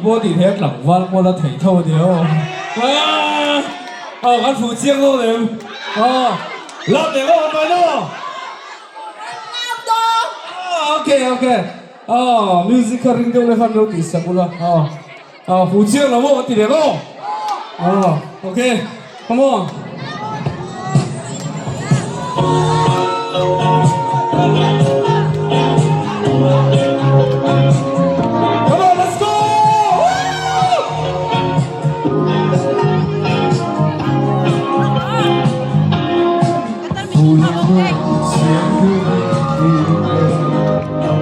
波地睇能溫，我得提偷條。我扶正咯你。立嚟咯，快咯。OK。music ring dia boleh fan notice pula. Hujan lah mo, tidak mo. Okay, come on. Come on, let's go.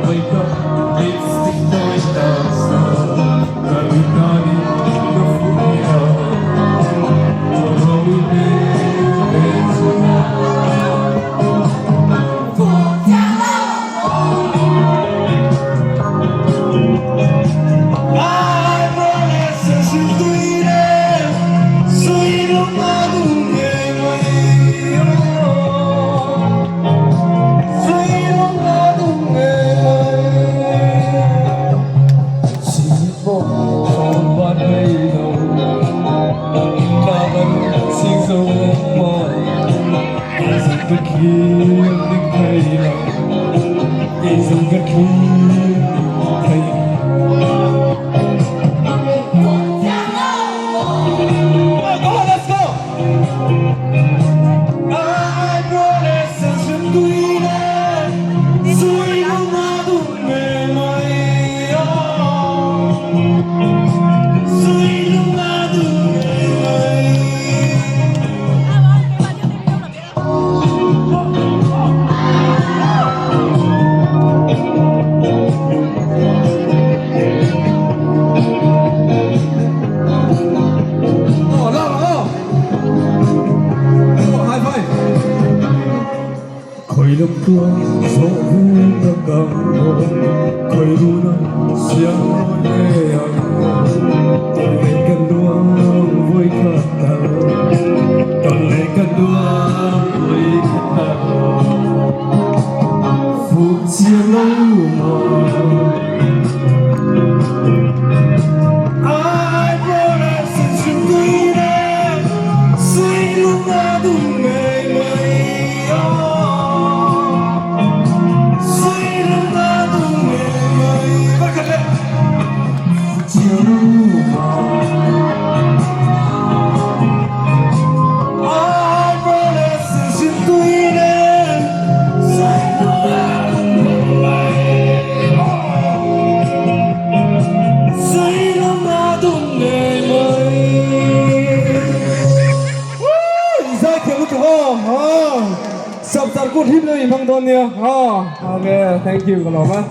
Wake up, it's the noise that starts. But we got it, the food oh, we live I promise you to it, so you don't know cái kia đừng thấy lòng để dòng cái kia thấy Come on, let's go! I promise I should do it so you don't know me so you don't know Khói lấp cuốn gió vui ta cầm khói luna xiang nhẹ tàn lên cơn đua vui khát khao tàn lên cơn đua vui khát khao phút chia lâu mòn I promise you to it say lúc nào đúng ngày mai Sắp sẵn cút hít lên bằng đồn nha. Ok, thank you các bạn.